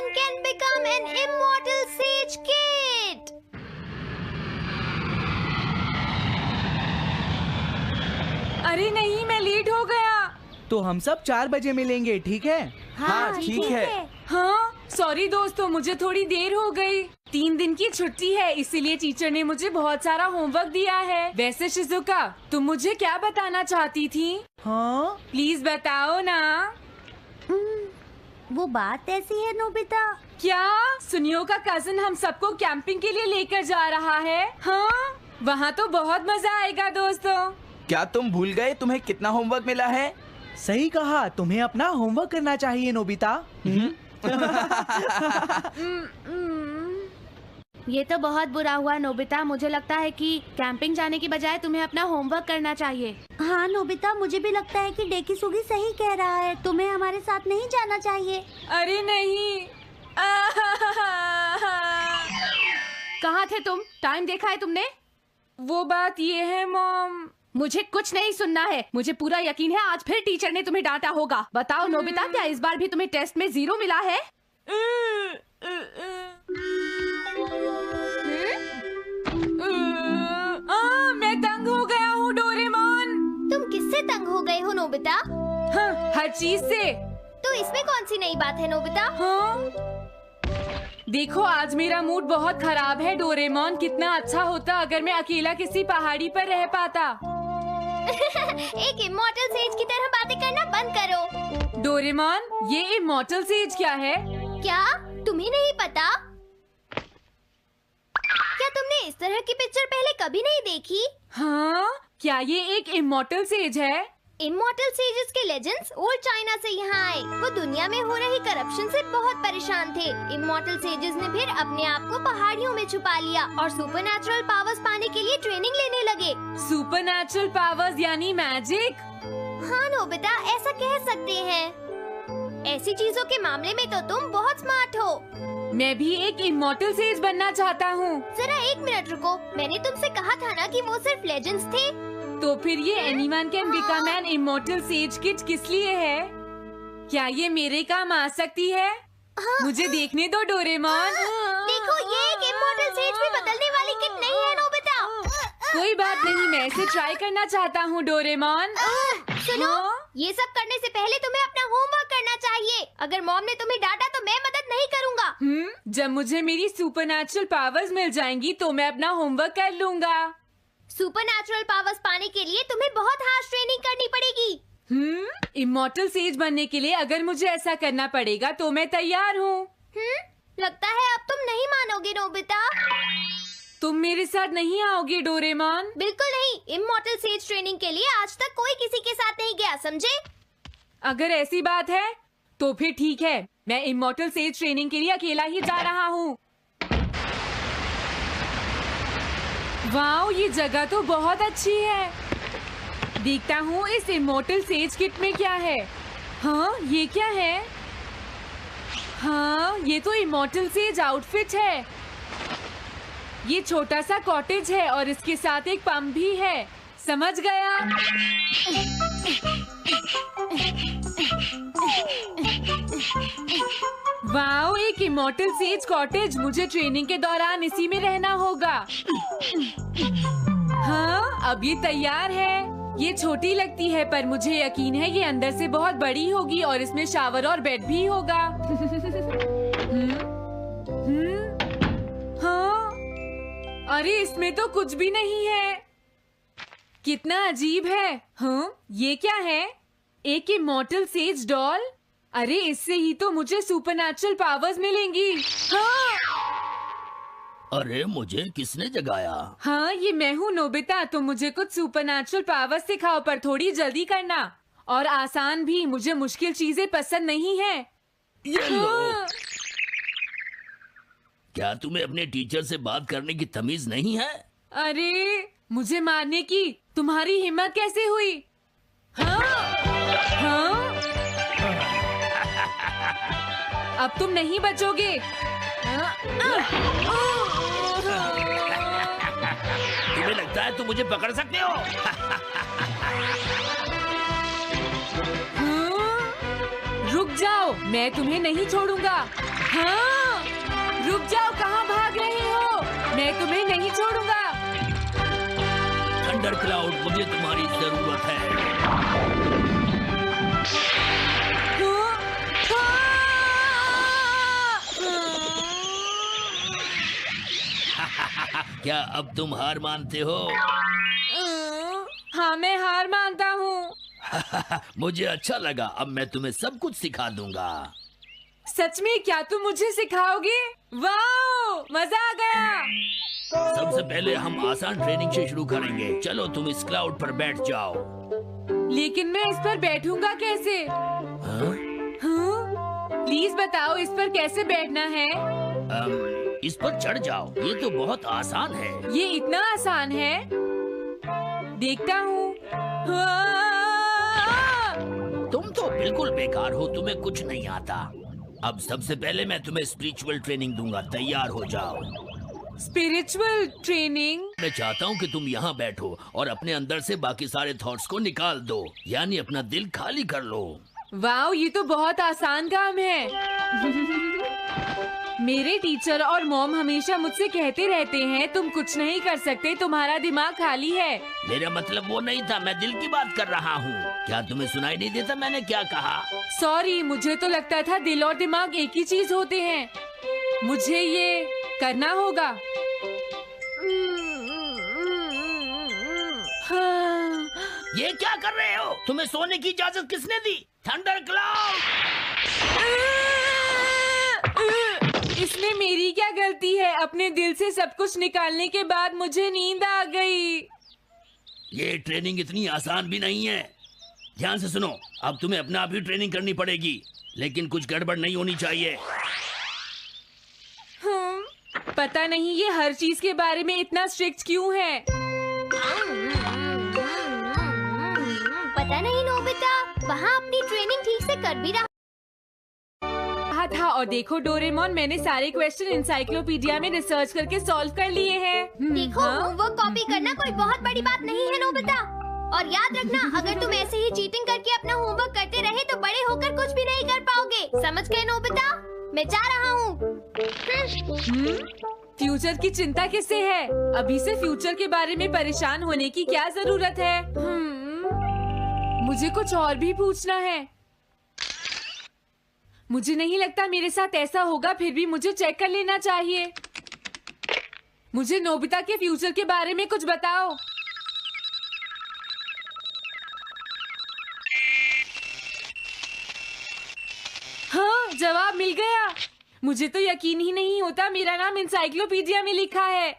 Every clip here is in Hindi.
Anyone can become an immortal sage kid. अरे नहीं, मैं लेट हो गया। तो हम सब 4 बजे मिलेंगे, ठीक है? हाँ ठीक है। हाँ सॉरी दोस्तों, मुझे थोड़ी देर हो गई। 3 दिन की छुट्टी है, इसीलिए टीचर ने मुझे बहुत सारा होमवर्क दिया है। वैसे शिजुका, तुम मुझे क्या बताना चाहती थी? हाँ? प्लीज बताओ ना। वो बात ऐसी है नोबिता। क्या सुनियो का कजिन हम सबको कैंपिंग के लिए लेकर जा रहा है? हाँ, वहाँ तो बहुत मजा आएगा दोस्तों। क्या तुम भूल गए तुम्हें कितना होमवर्क मिला है? सही कहा, तुम्हें अपना होमवर्क करना चाहिए नोबिता। ये तो बहुत बुरा हुआ नोबिता। मुझे लगता है कि कैंपिंग जाने की बजाय तुम्हें अपना होमवर्क करना चाहिए। हाँ नोबिता, मुझे भी लगता है कि डेकिसुगी सही कह रहा है। तुम्हें हमारे साथ नहीं जाना चाहिए। अरे नहीं। कहाँ थे तुम? टाइम देखा है तुमने? वो बात ये है मॉम। मुझे कुछ नहीं सुनना है। मुझे पूरा यकीन है आज फिर टीचर ने तुम्हें डांटा होगा। बताओ नोबिता, क्या इस बार भी तुम्हें टेस्ट में 0 मिला है? मैं तंग हो गया हूँ डोरेमोन। तुम किससे तंग हो गए हो नोबिता? हाँ, हर चीज से। तो इसमें कौन सी नई बात है नोबिता? हाँ? देखो आज मेरा मूड बहुत खराब है डोरेमोन। कितना अच्छा होता अगर मैं अकेला किसी पहाड़ी पर रह पाता। एक इमॉर्टल सेज की तरह बातें करना बंद करो। डोरेमोन, ये इमॉर्टल सेज क्या है? क्या तुम्हें नहीं पता? क्या तुमने इस तरह की पिक्चर पहले कभी नहीं देखी? हाँ, क्या ये एक इमॉर्टल सेज है? इमॉर्टल सेजेस के लेजेंड्स ओल्ड चाइना से यहाँ आए। वो दुनिया में हो रही करप्शन से बहुत परेशान थे। इमॉर्टल सेजेस ने फिर अपने आप को पहाड़ियों में छुपा लिया और सुपरनैचुरल पावर्स पाने के लिए ट्रेनिंग लेने लगे। सुपरनैचुरल पावर्स यानी मैजिक? हाँ नोबिता, ऐसा कह सकते हैं। ऐसी चीजों के मामले में तो तुम बहुत स्मार्ट हो। मैं भी एक इमॉर्टल सेज बनना चाहता हूँ। जरा 1 मिनट रुको। मैंने तुमसे कहा था ना कि वो सिर्फ लेजेंड्स थे। तो फिर ये anyone can become an immortal says kit किस लिए है? क्या ये मेरे काम आ सकती है? मुझे देखने दो डोरेमोन। देखो, ये एक इमॉर्टल सेज भी बदलने वाली किट नहीं है नोबिता। कोई बात नहीं, मैं इसे ट्राई करना चाहता हूँ डोरेमोन। सुनो, ये सब करने से पहले तुम्हें अपना होमवर्क करना चाहिए। अगर मॉम ने तुम्हें डांटा तो मैं मदद नहीं करूँगा। जब मुझे मेरी सुपरनैचुरल पावर्स मिल जाएंगी तो मैं अपना होमवर्क कर लूँगा। सुपरनैचुरल पावर्स पाने के लिए तुम्हें बहुत हार्श ट्रेनिंग करनी पड़ेगी। इमॉर्टल सेज बनने के लिए अगर मुझे ऐसा करना पड़ेगा तो मैं तैयार हूँ। लगता है अब तुम नहीं मानोगे नोबिता। तुम मेरे साथ नहीं आओगे डोरेमोन? बिल्कुल नहीं। इमॉर्टल सेज ट्रेनिंग के लिए आज तक कोई किसी के साथ नहीं गया, समझे? अगर ऐसी बात है तो फिर ठीक है, मैं इमॉर्टल सेज ट्रेनिंग के लिए अकेला ही जा रहा हूँ। वाओ, ये जगह तो बहुत अच्छी है। देखता हूँ इस इमॉर्टल सेज किट में क्या है। हाँ, ये क्या है? हाँ, ये तो इमॉर्टल सेज आउटफिट है। ये छोटा सा कॉटेज है और इसके साथ एक पंप भी है। समझ गया। वाओ, एक इमॉर्टल सेज कॉटेज। मुझे ट्रेनिंग के दौरान इसी में रहना होगा। हाँ, अब ये तैयार है। ये छोटी लगती है पर मुझे यकीन है ये अंदर से बहुत बड़ी होगी और इसमें शावर और बेड भी होगा। हाँ, अरे इसमें तो कुछ भी नहीं है। कितना अजीब है। हाँ, ये क्या है? एक इमॉर्टल सेज डॉल। अरे इससे ही तो मुझे सुपरनैचुरल पावर्स मिलेंगी। हाँ, अरे मुझे किसने जगाया? हाँ, ये मैं हूँ नोबिता। तुम मुझे कुछ सुपरनैचुरल पावर्स सिखाओ पर थोड़ी जल्दी करना और आसान भी। मुझे मुश्किल चीजें पसंद नहीं है। ये लो। हाँ। क्या तुम्हें अपने टीचर से बात करने की तमीज नहीं है? अरे मुझे मारने की तुम्हारी हिम्मत कैसे हुई? हाँ, हाँ? अब तुम नहीं बचोगे। तुम्हें लगता है तुम मुझे पकड़ सकते हो? रुक जाओ, मैं तुम्हें नहीं छोड़ूंगा। हाँ, रुक जाओ, कहाँ भाग रहे हो? मैं तुम्हें नहीं छोड़ूंगा। थंडर क्लाउड, मुझे तुम्हारी जरूरत है। क्या अब तुम हार मानते हो? हाँ, मैं हार मानता हूँ। मुझे अच्छा लगा, अब मैं तुम्हें सब कुछ सिखा दूंगा। सच में? क्या तुम मुझे सिखाओगे? वाह, मजा आ गया। सबसे पहले हम आसान ट्रेनिंग से शुरू करेंगे। चलो तुम इस क्लाउड पर बैठ जाओ। लेकिन मैं इस पर बैठूंगा कैसे? हाँ? प्लीज बताओ, इस पर कैसे बैठना है? इस पर चढ़ जाओ, ये तो बहुत आसान है। ये इतना आसान है? देखता हूँ। तुम तो बिल्कुल बेकार हो, तुम्हें कुछ नहीं आता। अब सबसे पहले मैं तुम्हें स्पिरिचुअल ट्रेनिंग दूंगा, तैयार हो जाओ। Spiritual training? मैं चाहता हूँ कि तुम यहाँ बैठो और अपने अंदर से बाकी सारे थॉट्स को निकाल दो, यानी अपना दिल खाली कर लो। वाह, ये तो बहुत आसान काम है। मेरे टीचर और मॉम हमेशा मुझसे कहते रहते हैं, तुम कुछ नहीं कर सकते, तुम्हारा दिमाग खाली है। मेरा मतलब वो नहीं था, मैं दिल की बात कर रहा हूँ। क्या तुम्हें सुनाई नहीं देता मैंने क्या कहा? सॉरी, मुझे तो लगता था दिल और दिमाग एक ही चीज होते हैं। मुझे ये करना होगा। हाँ। ये क्या कर रहे हो? तुम्हें सोने की इजाजत किसने दी? Thunder cloud! इसमें मेरी क्या गलती है? अपने दिल से सब कुछ निकालने के बाद मुझे नींद आ गई। ये ट्रेनिंग इतनी आसान भी नहीं है। ध्यान से सुनो, अब तुम्हें अपने आप ही ट्रेनिंग करनी पड़ेगी, लेकिन कुछ गड़बड़ नहीं होनी चाहिए। पता नहीं ये हर चीज के बारे में इतना स्ट्रिक्ट क्यों है। पता नहीं नोबिता, वहाँ अपनी ट्रेनिंग ठीक से कर भी रहा था। और देखो डोरेमोन, मैंने सारे क्वेश्चन एनसाइक्लोपीडिया में रिसर्च करके सॉल्व कर लिए हैं। देखो, होमवर्क कॉपी करना कोई बहुत बड़ी बात नहीं है नोबिता। और याद रखना, अगर तुम ऐसे ही चीटिंग करके अपना होमवर्क करते रहे तो बड़े होकर कुछ भी नहीं कर पाओगे। समझ गए नोबिता? मैं जा रहा हूँ। फ्यूचर की चिंता किससे है? अभी से फ्यूचर के बारे में परेशान होने की क्या जरूरत है? मुझे कुछ और भी पूछना है। मुझे नहीं लगता मेरे साथ ऐसा होगा, फिर भी मुझे चेक कर लेना चाहिए। मुझे नोबिता के फ्यूचर के बारे में कुछ बताओ। हाँ, जवाब मिल गया। मुझे तो यकीन ही नहीं होता, मेरा नाम एनसाइक्लोपीडिया में लिखा है।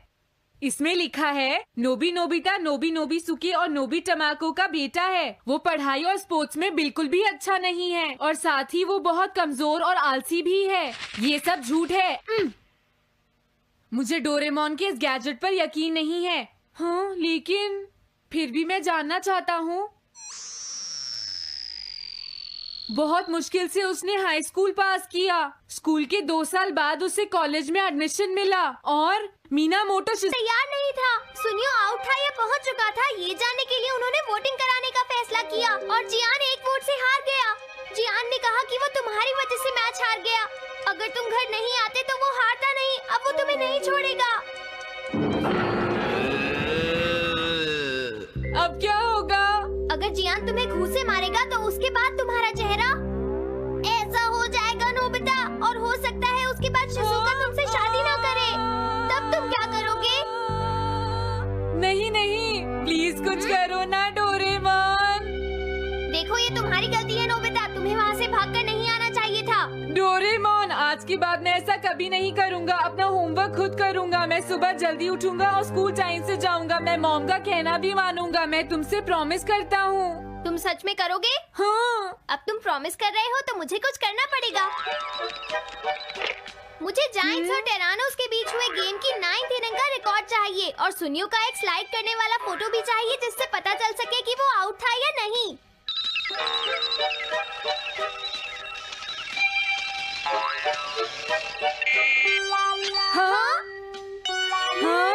इसमें लिखा है, नोबी नोबिता नोबी नोबिसुके और नोबी टमाको का बेटा है। वो पढ़ाई और स्पोर्ट्स में बिल्कुल भी अच्छा नहीं है और साथ ही वो बहुत कमजोर और आलसी भी है। ये सब झूठ है। मुझे डोरेमोन के इस गैजेट पर यकीन नहीं है। हाँ, लेकिन फिर भी मैं जानना चाहता हूँ। बहुत मुश्किल से उसने हाई स्कूल पास किया। स्कूल के 2 साल बाद उसे कॉलेज में एडमिशन मिला और मीनामोटो तैयार नहीं था। सुनियो आउट था या पहुंच चुका था, ये जानने के लिए उन्होंने वोटिंग कराने का फैसला किया और जियान 1 वोट से हार गया। जियान ने कहा कि वो तुम्हारी वजह से मैच हार गया। अगर तुम घर नहीं आते तो वो हारता नहीं। अब वो तुम्हें नहीं छोड़ेगा। अब क्या होगा? अगर जियान तुम्हें घूंसे मारेगा तो उसके बाद तुम्हारा चेहरा ऐसा हो जाएगा नोबिता, और हो सकता है उसके बाद शिज़ुका तुमसे शादी ना करे। तब तुम क्या करोगे? नहीं नहीं, प्लीज कुछ करो ना डोरेमोन। देखो, ये तुम्हारी गलती है नोबिता, तुम्हें वहाँ से भागकर नहीं आना चाहिए था। डोरेमोन, आज के बाद मैं ऐसा कभी नहीं करूँगा। अपना होमवर्क खुद करूँगा। मैं सुबह जल्दी उठूंगा और स्कूल टाइम से जाऊँगा। मैं मॉम का कहना भी मानूंगा। मैं तुमसे प्रॉमिस करता हूँ। तुम सच में करोगे? हाँ। अब तुम प्रॉमिस कर रहे हो तो मुझे कुछ करना पड़ेगा। मुझे जायंट्स और टेरानोस के बीच हुए गेम की 9th इनिंग का रिकॉर्ड चाहिए और सुनियो का एक स्लाइड करने वाला फोटो भी चाहिए, जिससे पता चल सके कि वो आउट था या नहीं। हाँ? हाँ?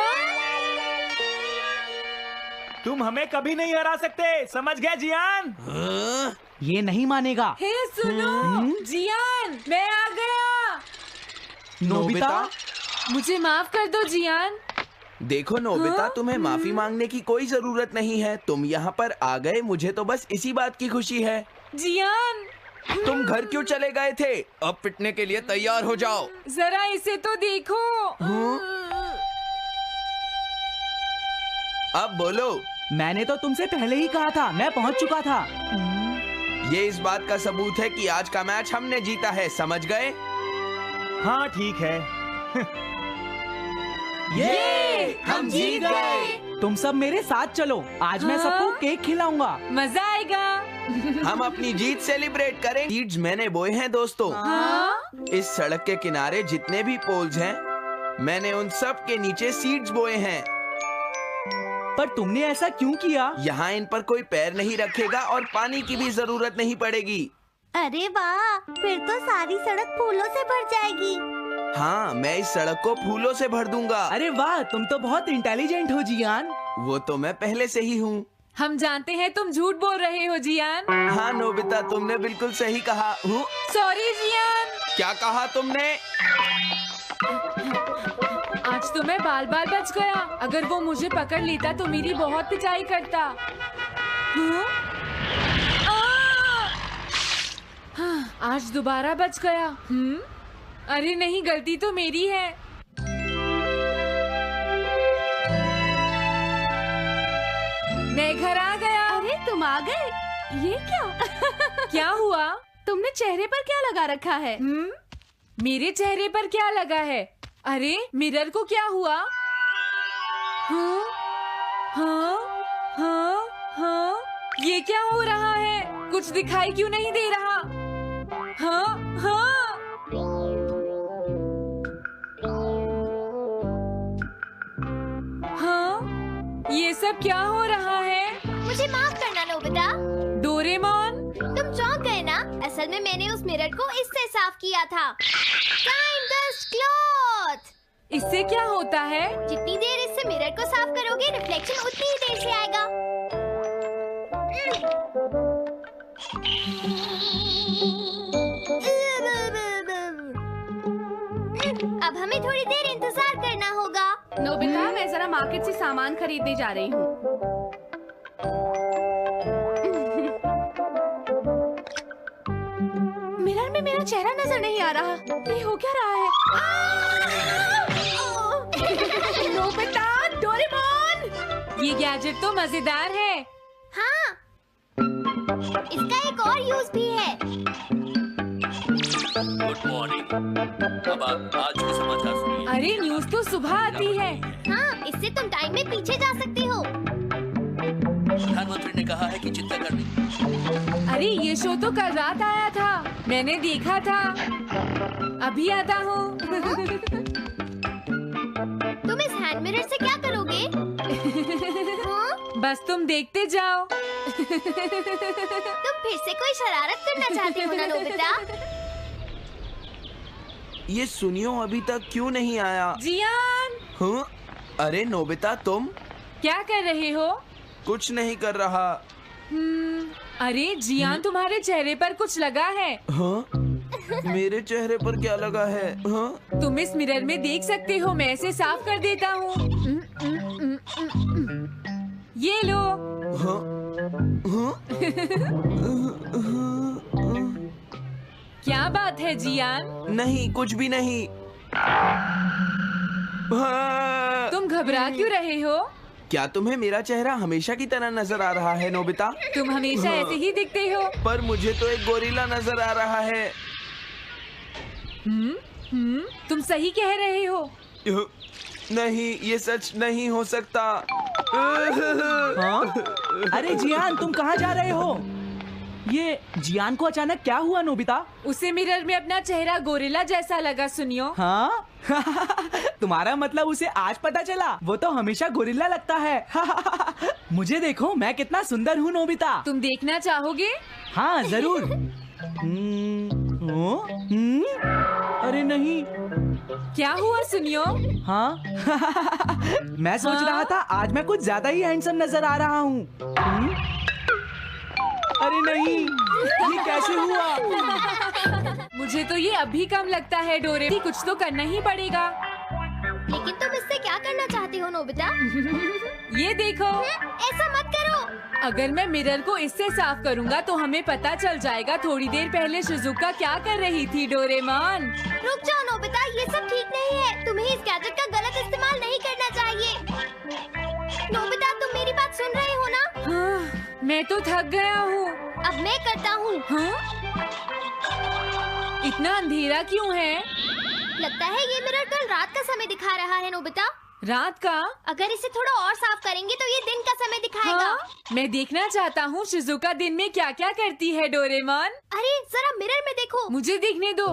तुम हमें कभी नहीं हरा सकते, समझ गए जियान? हाँ? ये नहीं मानेगा। हे सुनो, जियान, मैं आ गया। नोबिता, मुझे माफ कर दो जियान। देखो नोबिता, तुम्हें माफी मांगने की कोई जरूरत नहीं है। तुम यहाँ पर आ गए, मुझे तो बस इसी बात की खुशी है। जियान, तुम घर क्यों चले गए थे? अब पिटने के लिए तैयार हो जाओ। जरा इसे तो देखो। अब बोलो। मैंने तो तुमसे पहले ही कहा था, मैं पहुंच चुका था। ये इस बात का सबूत है कि आज का मैच हमने जीता है, समझ गए? हाँ ठीक है। ये हम जीत गए। तुम सब मेरे साथ चलो, आज मैं सबको केक खिलाऊंगा। मजा आएगा। हम अपनी जीत सेलिब्रेट करें। सीड्स मैंने बोए हैं दोस्तों। हाँ? इस सड़क के किनारे जितने भी पोल्स हैं, मैंने उन सब के नीचे सीड्स बोए हैं। पर तुमने ऐसा क्यों किया? यहाँ इन पर कोई पैर नहीं रखेगा और पानी की भी जरूरत नहीं पड़ेगी। अरे वाह, फिर तो सारी सड़क फूलों से भर जाएगी। हाँ, मैं इस सड़क को फूलों से भर दूंगा। अरे वाह, तुम तो बहुत इंटेलिजेंट हो जियान। वो तो मैं पहले से ही हूँ। हम जानते हैं तुम झूठ बोल रहे हो जियान। हाँ नोबिता, तुमने बिल्कुल सही कहा। Sorry Gian. क्या कहा तुमने? आज तो मैं बाल बाल बच गया। अगर वो मुझे पकड़ लेता तो मेरी बहुत पिटाई करता। आज दोबारा बच गया। अरे नहीं, गलती तो मेरी है। मैं घर आ गया। अरे तुम आ गए, ये क्या? क्या हुआ? तुमने चेहरे पर क्या लगा रखा है? मेरे चेहरे पर क्या लगा है? अरे मिरर को क्या हुआ? हाँ, हाँ, हाँ, हाँ, ये क्या हो रहा है? कुछ दिखाई क्यों नहीं दे रहा? हाँ, हाँ। हाँ, ये सब क्या हो रहा है? मुझे माफ करना नोबिता। डोरेमोन, तुम चौंक गए ना? असल में मैंने उस मिरर को इससे साफ किया था। Time dust cloth. इससे क्या होता है? जितनी देर इससे मिरर को साफ करोगे, रिफ्लेक्शन उतनी ही देर से आएगा। अब हमें थोड़ी देर इंतजार करना होगा। नोबिता, मैं जरा मार्केट से सामान खरीदने जा रही हूँ। मिरर में मेरा चेहरा नजर नहीं आ रहा। ये हो क्या रहा है? Nobita, Doraemon! ये गैजेट तो मजेदार है। हाँ, इसका एक और यूज भी है। Good morning. अब आप आज के समाचार सुनिए। अरे न्यूज तो सुबह आती है। हाँ, इससे तुम टाइम में पीछे जा सकते हो। प्रधानमंत्री ने कहा है कि चिंता करनी। अरे ये शो तो कल रात आया था, मैंने देखा था। अभी आता हूँ। तुम इस हैंड मिरर से क्या करोगे? हाँ? बस तुम देखते जाओ। तुम फिर से कोई शरारत करना चाहते हो ना नोबिता? ये सुनियो अभी तक क्यों नहीं आया? जियान, हाँ? अरे नोबिता, तुम क्या कर रहे हो? कुछ नहीं कर रहा। अरे जियान, तुम्हारे चेहरे पर कुछ लगा है। हाँ? मेरे चेहरे पर क्या लगा है? हाँ? तुम इस मिरर में देख सकते हो, मैं इसे साफ कर देता हूँ। ये लो। हाँ? हाँ? क्या बात है जियान? नहीं, कुछ भी नहीं। हाँ। तुम घबरा क्यों रहे हो? क्या तुम्हें मेरा चेहरा हमेशा की तरह नजर आ रहा है नोबिता? तुम हमेशा ऐसे ही दिखते हो। पर मुझे तो एक गोरिल्ला नजर आ रहा है। तुम सही कह रहे हो। नहीं, ये सच नहीं हो सकता। हाँ? अरे जियान, तुम कहाँ जा रहे हो? ये जियान को अचानक क्या हुआ नोबिता? उसे मिरर में अपना चेहरा गोरिल्ला जैसा लगा। सुनियो। हाँ? तुम्हारा मतलब उसे आज पता चला? वो तो हमेशा गोरिल्ला लगता है। मुझे देखो, मैं कितना सुंदर हूँ नोबिता। तुम देखना चाहोगे? हाँ जरूर। अरे नहीं। क्या हुआ सुनियो? हाँ? मैं सोच रहा था आज मैं कुछ ज्यादा ही हैंडसम नजर आ रहा हूँ। अरे नहीं, ये कैसे हुआ? मुझे तो ये अभी कम लगता है डोरे, कुछ तो करना ही पड़ेगा। लेकिन तुम इससे क्या करना चाहती हो नोबिता? ये देखो, ऐसा मत करो। अगर मैं मिरर को इससे साफ करूंगा तो हमें पता चल जाएगा थोड़ी देर पहले शिजुका क्या कर रही थी। डोरेमोन, रुक जाओ नोबिता, ये सब ठीक नहीं है। तुम्हें इस गैजेट का गलत इस्तेमाल नहीं करना चाहिए। नोबिता, तुम मेरी बात सुन रहे हो ना? हाँ, मैं तो थक गया हूँ। अब मैं करता हूँ। हाँ? इतना अंधेरा क्यों है? लगता है ये मिरर कल रात का समय दिखा रहा है नोबिता। रात का? अगर इसे थोड़ा और साफ करेंगे तो ये दिन का समय दिखाएगा। हाँ? मैं देखना चाहता हूँ शिजुका दिन में क्या क्या करती है। डोरेमोन, अरे जरा मिरर में देखो। मुझे देखने दो।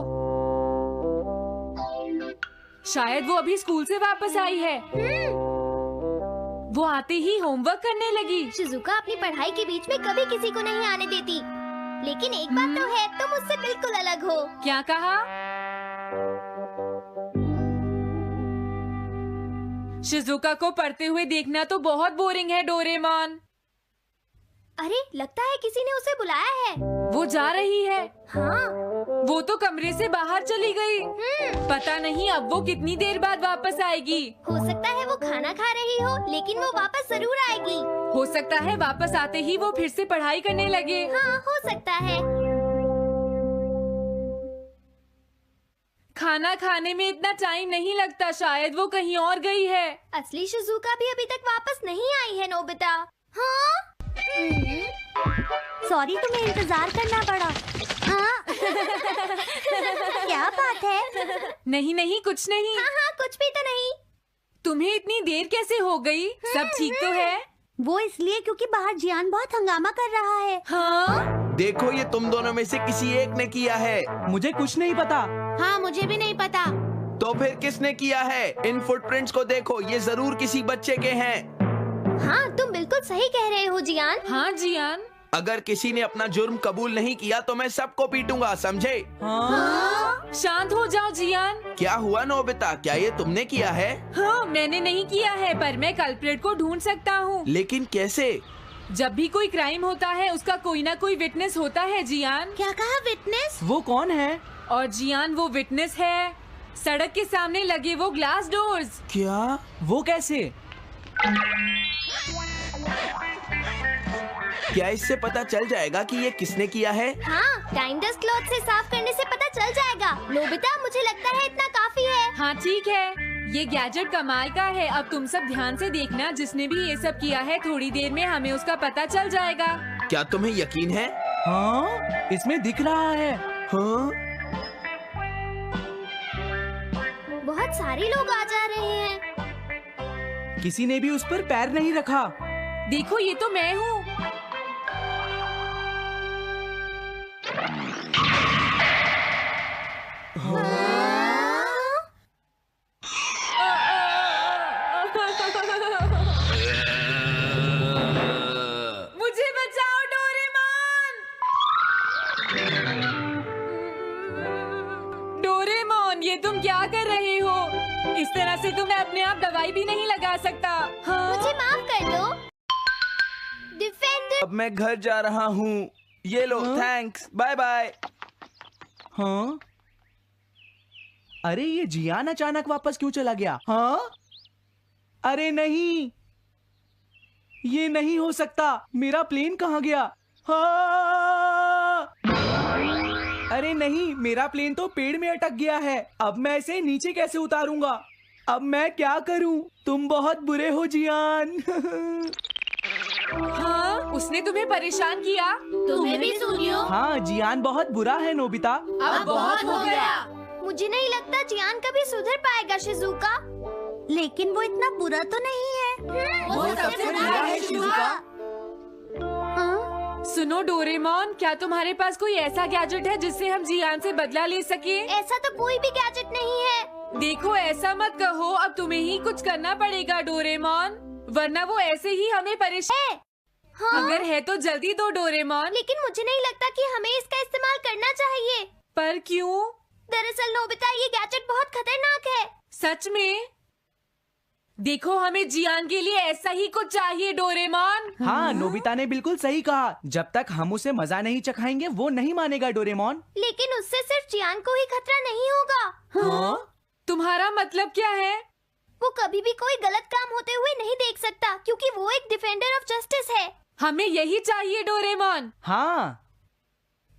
शायद वो अभी स्कूल से वापस आई है। वो आते ही होमवर्क करने लगी। शिजुका अपनी पढ़ाई के बीच में कभी किसी को नहीं आने देती। लेकिन एक बात तो है, तुम उससे बिल्कुल अलग हो। क्या कहा? शिजुका को पढ़ते हुए देखना तो बहुत बोरिंग है डोरेमोन। अरे लगता है किसी ने उसे बुलाया है। वो जा रही है। हाँ। वो तो कमरे से बाहर चली गई। पता नहीं अब वो कितनी देर बाद वापस आएगी। हो सकता है वो खाना खा रही हो, लेकिन वो वापस जरूर आएगी। हो सकता है वापस आते ही वो फिर से पढ़ाई करने लगे। हाँ, हो सकता है। खाना खाने में इतना टाइम नहीं लगता, शायद वो कहीं और गई है। असली शिजुका भी अभी तक वापस नहीं आई है नोबिता। हाँ? सॉरी, तुम्हें इंतजार करना पड़ा। हाँ? क्या बात है? नहीं नहीं, कुछ नहीं। हाँ हाँ, कुछ भी तो नहीं। तुम्हें इतनी देर कैसे हो गई? सब ठीक तो है? वो इसलिए क्योंकि बाहर जियान बहुत हंगामा कर रहा है। हाँ? देखो, ये तुम दोनों में से किसी एक ने किया है। मुझे कुछ नहीं पता। हाँ, मुझे भी नहीं पता। तो फिर किसने किया है? इन फुटप्रिंट्स को देखो, ये जरूर किसी बच्चे के हैं। हाँ, तुम बिल्कुल सही कह रहे हो जियान। हाँ जियान। अगर किसी ने अपना जुर्म कबूल नहीं किया तो मैं सबको पीटूंगा, समझे? हाँ? शांत हो जाओ जियान। क्या हुआ नोबिता, क्या ये तुमने किया है? हाँ, मैंने नहीं किया है, पर मैं कल्प्रेट को ढूंढ सकता हूँ। लेकिन कैसे? जब भी कोई क्राइम होता है उसका कोई ना कोई विटनेस होता है जियान। क्या कहा, विटनेस? वो कौन है? और जियान वो विटनेस है। सड़क के सामने लगे वो ग्लास डोर्स। क्या? वो कैसे? क्या इससे पता चल जाएगा कि ये किसने किया है? हाँ, टाइम डस्ट क्लॉथ से साफ करने से पता चल जाएगा। नोबिता, मुझे लगता है इतना काफी है। हाँ ठीक है, ये गैजेट कमाल का है। अब तुम सब ध्यान से देखना, जिसने भी ये सब किया है थोड़ी देर में हमें उसका पता चल जाएगा। क्या तुम्हें यकीन है? हाँ, इसमें दिख रहा है। हाँ? बहुत सारे लोग आ जा रहे हैं। किसी ने भी उस पर पैर नहीं रखा। देखो, ये तो मैं हूँ। मुझे बचाओ डोरेमोन। डोरेमोन, ये तुम क्या कर रहे हो? इस तरह से तुम्हें अपने आप दवाई भी नहीं लगा सकता। हाँ? मुझे माफ कर दो। डिफेंडर। अब मैं घर जा रहा हूँ। ये लो, थैंक्स, बाय बाय। हाँ? अरे ये जियान अचानक वापस क्यों चला गया? हाँ? अरे नहीं, ये नहीं हो सकता। मेरा प्लेन कहाँ गया? हाँ! अरे नहीं, मेरा प्लेन तो पेड़ में अटक गया है। अब मैं इसे नीचे कैसे उतारूंगा? अब मैं क्या करूं? तुम बहुत बुरे हो जियान। हाँ? उसने तुम्हें परेशान किया? तुम्हें भी सुनियो। हाँ, जियान बहुत बुरा है नोबिता। अब बहुत हो गया। मुझे नहीं लगता जियान कभी सुधर पाएगा शिजुका। लेकिन वो इतना बुरा तो नहीं है। वो सबसे बुरा है शिजुका। हाँ? सुनो डोरेमोन, क्या तुम्हारे पास कोई ऐसा गैजेट है जिससे हम जियान से बदला ले सके? ऐसा तो कोई भी गैजेट नहीं है। देखो, ऐसा मत कहो। अब तुम्हें ही कुछ करना पड़ेगा डोरेमोन, वरना वो ऐसे ही हमें परेशान। हाँ? अगर है तो जल्दी दो डोरेमोन। लेकिन मुझे नहीं लगता कि हमें इसका इस्तेमाल करना चाहिए। पर क्यों? दरअसल नोबिता, ये गैजेट बहुत खतरनाक है। सच में? देखो, हमें जियान के लिए ऐसा ही कुछ चाहिए डोरेमोन। हाँ, नोबिता ने बिल्कुल सही कहा। जब तक हम उसे मजा नहीं चखाएंगे वो नहीं मानेगा डोरेमोन। लेकिन उससे सिर्फ चियान को ही खतरा नहीं होगा। हाँ? तुम्हारा मतलब क्या है? वो कभी भी कोई गलत काम होते हुए नहीं देख सकता, क्योंकि वो एक डिफेंडर ऑफ जस्टिस है। हमें यही चाहिए डोरेमोन। हाँ,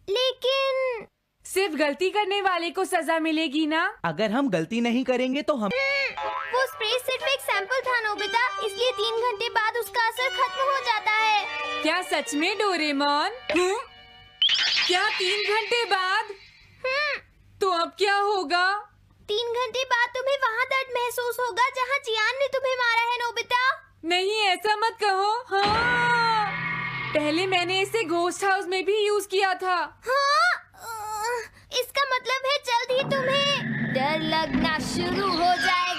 लेकिन सिर्फ गलती करने वाले को सजा मिलेगी ना? अगर हम गलती नहीं करेंगे तो हम वो स्प्रे सिर्फ एक सैंपल था नोबिता, इसलिए 3 घंटे बाद उसका असर खत्म हो जाता है। क्या सच में डोरेमोन? क्या 3 घंटे बाद? तो अब क्या होगा? 3 घंटे बाद तुम्हें वहाँ दर्द महसूस होगा जहाँ जियान ने तुम्हें मारा है नोबिता। नहीं, ऐसा मत कहो। हाँ, पहले मैंने इसे घोस्ट हाउस में भी यूज किया था। हाँ? इसका मतलब है जल्द ही तुम्हें डर लगना शुरू हो जाएगा।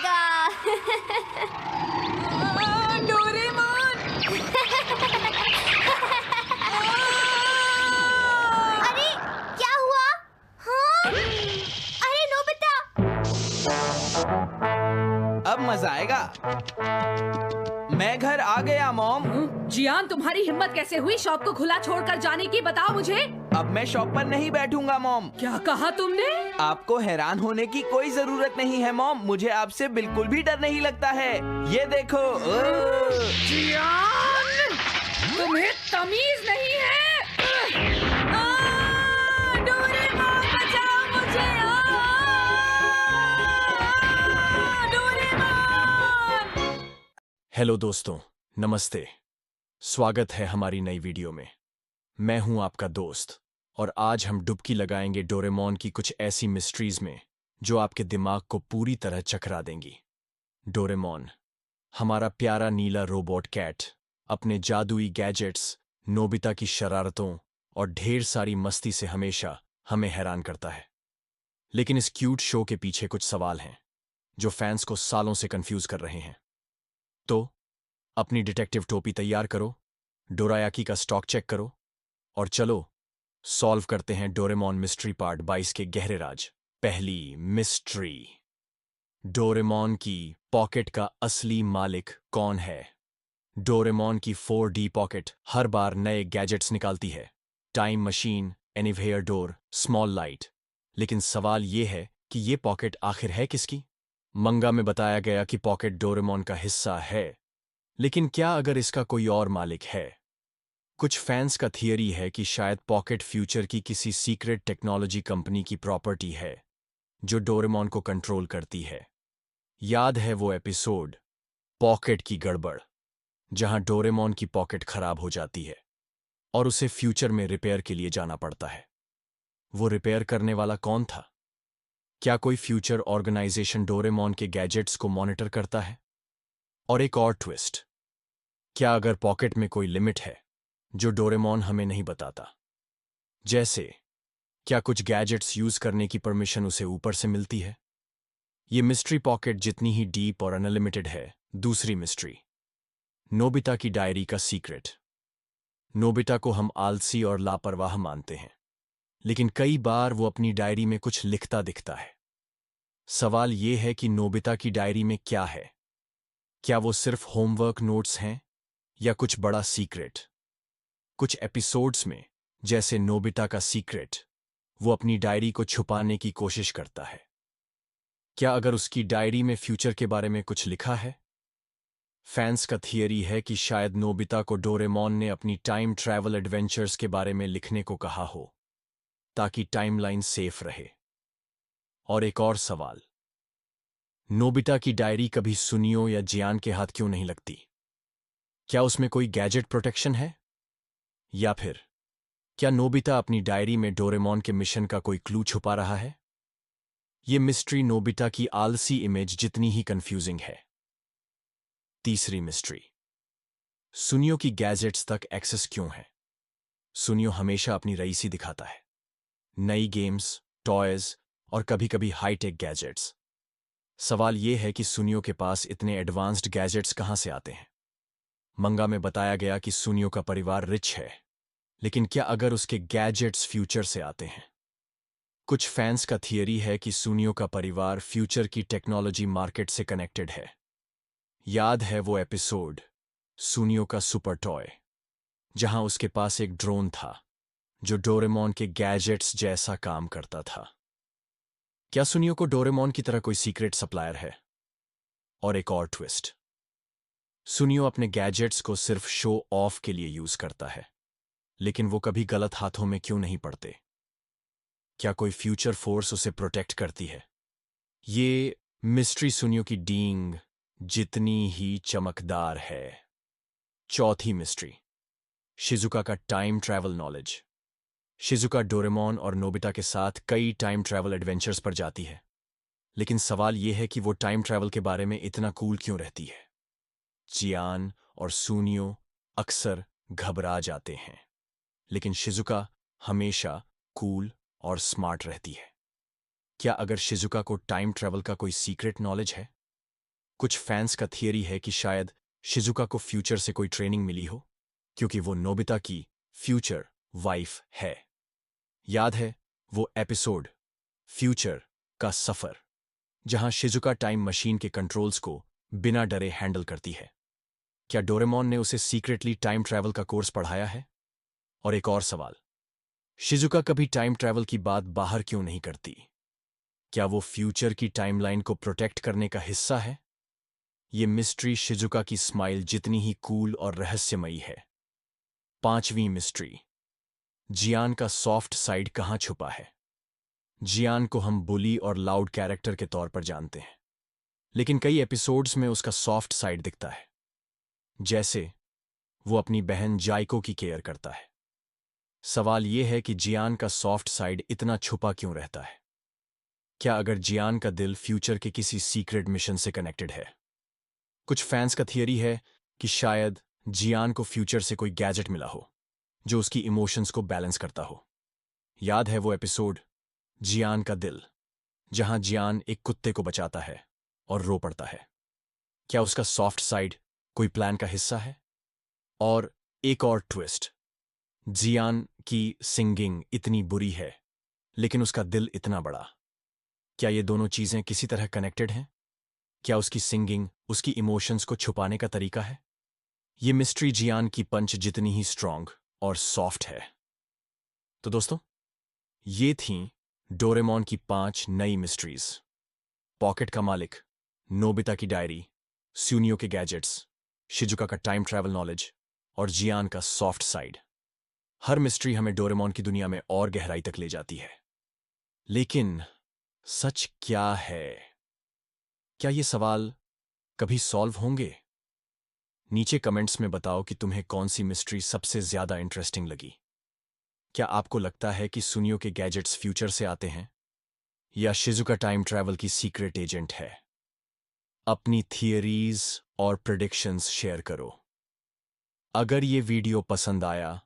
डोरेमोन! अरे क्या हुआ? हाँ? अरे नोबिता! अब मजा आएगा। मैं घर आ गया मॉम। जियान, तुम्हारी हिम्मत कैसे हुई शॉप को खुला छोड़कर जाने की? बताओ मुझे। अब मैं शॉप पर नहीं बैठूंगा मॉम। क्या कहा तुमने? आपको हैरान होने की कोई जरूरत नहीं है मॉम, मुझे आपसे बिल्कुल भी डर नहीं लगता है। ये देखो। जियान, तुम्हें तमीज नहीं है। डोरेमोन, बचाओ मुझे! डोरेमोन! हेलो दोस्तों, नमस्ते। स्वागत है हमारी नई वीडियो में। मैं हूं आपका दोस्त और आज हम डुबकी लगाएंगे डोरेमोन की कुछ ऐसी मिस्ट्रीज में जो आपके दिमाग को पूरी तरह चकरा देंगी। डोरेमोन, हमारा प्यारा नीला रोबोट कैट, अपने जादुई गैजेट्स, नोबिता की शरारतों और ढेर सारी मस्ती से हमेशा हमें हैरान करता है। लेकिन इस क्यूट शो के पीछे कुछ सवाल हैं जो फैंस को सालों से कंफ्यूज कर रहे हैं। तो अपनी डिटेक्टिव टोपी तैयार करो, डोरायाकी का स्टॉक चेक करो और चलो सॉल्व करते हैं डोरेमोन मिस्ट्री पार्ट 22 के गहरे राज। पहली मिस्ट्री, डोरेमोन की पॉकेट का असली मालिक कौन है? डोरेमोन की 4D पॉकेट हर बार नए गैजेट्स निकालती है, time machine, anywhere door, small light. लेकिन सवाल ये है कि ये पॉकेट आखिर है किसकी? मंगा में बताया गया कि पॉकेट डोरेमोन का हिस्सा है, लेकिन क्या अगर इसका कोई और मालिक है? कुछ फैंस का थियरी है कि शायद पॉकेट फ्यूचर की किसी सीक्रेट टेक्नोलॉजी कंपनी की प्रॉपर्टी है जो डोरेमोन को कंट्रोल करती है। याद है वो एपिसोड पॉकेट की गड़बड़, जहां डोरेमोन की पॉकेट खराब हो जाती है और उसे फ्यूचर में रिपेयर के लिए जाना पड़ता है। वो रिपेयर करने वाला कौन था? क्या कोई फ्यूचर ऑर्गेनाइजेशन डोरेमोन के गैजेट्स को मॉनिटर करता है? और एक और ट्विस्ट, क्या अगर पॉकेट में कोई लिमिट है जो डोरेमोन हमें नहीं बताता? जैसे क्या कुछ गैजेट्स यूज करने की परमिशन उसे ऊपर से मिलती है? ये मिस्ट्री पॉकेट जितनी ही डीप और अनलिमिटेड है। दूसरी मिस्ट्री, नोबिता की डायरी का सीक्रेट। नोबिता को हम आलसी और लापरवाह मानते हैं, लेकिन कई बार वो अपनी डायरी में कुछ लिखता दिखता है। सवाल ये है कि नोबिता की डायरी में क्या है? क्या वो सिर्फ होमवर्क नोट्स हैं या कुछ बड़ा सीक्रेट? कुछ एपिसोड्स में, जैसे नोबिता का सीक्रेट, वो अपनी डायरी को छुपाने की कोशिश करता है। क्या अगर उसकी डायरी में फ्यूचर के बारे में कुछ लिखा है? फैंस का थियरी है कि शायद नोबिता को डोरेमोन ने अपनी टाइम ट्रैवल एडवेंचर्स के बारे में लिखने को कहा हो ताकि टाइमलाइन सेफ रहे। और एक और सवाल, नोबिता की डायरी कभी सुनियो या जियान के हाथ क्यों नहीं लगती? क्या उसमें कोई गैजेट प्रोटेक्शन है? या फिर क्या नोबिता अपनी डायरी में डोरेमोन के मिशन का कोई क्लू छुपा रहा है? ये मिस्ट्री नोबिता की आलसी इमेज जितनी ही कंफ्यूजिंग है। तीसरी मिस्ट्री, सुनियो की गैजेट्स तक एक्सेस क्यों है? सुनियो हमेशा अपनी रईसी दिखाता है, नई गेम्स, टॉयज और कभी-कभी हाईटेक गैजेट्स। सवाल यह है कि सुनियो के पास इतने एडवांस्ड गैजेट्स कहां से आते हैं? मंगा में बताया गया कि सुनियो का परिवार रिच है, लेकिन क्या अगर उसके गैजेट्स फ्यूचर से आते हैं? कुछ फैंस का थियरी है कि सुनियो का परिवार फ्यूचर की टेक्नोलॉजी मार्केट से कनेक्टेड है। याद है वो एपिसोड सुनियो का सुपर टॉय, जहां उसके पास एक ड्रोन था जो डोरेमोन के गैजेट्स जैसा काम करता था। क्या सुनियो को डोरेमोन की तरह कोई सीक्रेट सप्लायर है? और एक और ट्विस्ट, सुनियो अपने गैजेट्स को सिर्फ शो ऑफ के लिए यूज करता है, लेकिन वो कभी गलत हाथों में क्यों नहीं पड़ते? क्या कोई फ्यूचर फोर्स उसे प्रोटेक्ट करती है? ये मिस्ट्री सुनियो की डींग जितनी ही चमकदार है। चौथी मिस्ट्री, शिजुका का time travel knowledge. Shizuka Doraemon और नोबिता के साथ कई टाइम ट्रैवल एडवेंचर्स पर जाती है, लेकिन सवाल यह है कि वो टाइम ट्रैवल के बारे में इतना कूल क्यों रहती है? जियान और सुनियो अक्सर घबरा जाते हैं, लेकिन शिजुका हमेशा कूल और स्मार्ट रहती है। क्या अगर शिजुका को टाइम ट्रैवल का कोई सीक्रेट नॉलेज है? कुछ फैंस का थियरी है कि शायद शिजुका को फ्यूचर से कोई ट्रेनिंग मिली हो, क्योंकि वो नोबिता की फ्यूचर वाइफ है। याद है वो एपिसोड फ्यूचर का सफर, जहां शिजुका टाइम मशीन के कंट्रोल्स को बिना डरे हैंडल करती है? क्या डोरेमोन ने उसे सीक्रेटली टाइम ट्रैवल का कोर्स पढ़ाया है? और एक और सवाल, शिजुका कभी टाइम ट्रैवल की बात बाहर क्यों नहीं करती? क्या वो फ्यूचर की टाइमलाइन को प्रोटेक्ट करने का हिस्सा है? ये मिस्ट्री शिजुका की स्माइल जितनी ही कूल और रहस्यमयी है। पांचवीं मिस्ट्री, जियान का सॉफ्ट साइड कहां छुपा है? जियान को हम बुली और लाउड कैरेक्टर के तौर पर जानते हैं, लेकिन कई एपिसोड्स में उसका सॉफ्ट साइड दिखता है, जैसे वो अपनी बहन जाइको की केयर करता है। सवाल यह है कि जियान का सॉफ्ट साइड इतना छुपा क्यों रहता है? क्या अगर जियान का दिल फ्यूचर के किसी सीक्रेट मिशन से कनेक्टेड है? कुछ फैंस का थियरी है कि शायद जियान को फ्यूचर से कोई गैजेट मिला हो जो उसकी इमोशंस को बैलेंस करता हो। याद है वो एपिसोड जियान का दिल, जहां जियान एक कुत्ते को बचाता है और रो पड़ता है? क्या उसका सॉफ्ट साइड कोई प्लान का हिस्सा है? और एक और ट्विस्ट, जियान की सिंगिंग इतनी बुरी है, लेकिन उसका दिल इतना बड़ा। क्या ये दोनों चीजें किसी तरह कनेक्टेड हैं? क्या उसकी सिंगिंग उसकी इमोशंस को छुपाने का तरीका है? ये मिस्ट्री जियान की पंच जितनी ही स्ट्रांग और सॉफ्ट है। तो दोस्तों, ये थीं डोरेमोन की 5 नई मिस्ट्रीज। पॉकेट का मालिक, नोबिता की डायरी, सुनियो के गैजेट्स, शिजुका का टाइम ट्रैवल नॉलेज और जियान का सॉफ्ट साइड। हर मिस्ट्री हमें डोरेमोन की दुनिया में और गहराई तक ले जाती है। लेकिन सच क्या है? क्या ये सवाल कभी सॉल्व होंगे? नीचे कमेंट्स में बताओ कि तुम्हें कौन सी मिस्ट्री सबसे ज्यादा इंटरेस्टिंग लगी। क्या आपको लगता है कि सुनियो के गैजेट्स फ्यूचर से आते हैं, या शिजुका टाइम ट्रैवल की सीक्रेट एजेंट है? अपनी थियरीज और प्रेडिक्शंस शेयर करो। अगर ये वीडियो पसंद आया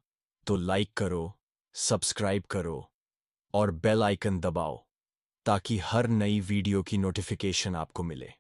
तो लाइक करो, सब्सक्राइब करो और बेल आइकन दबाओ, ताकि हर नई वीडियो की नोटिफिकेशन आपको मिले।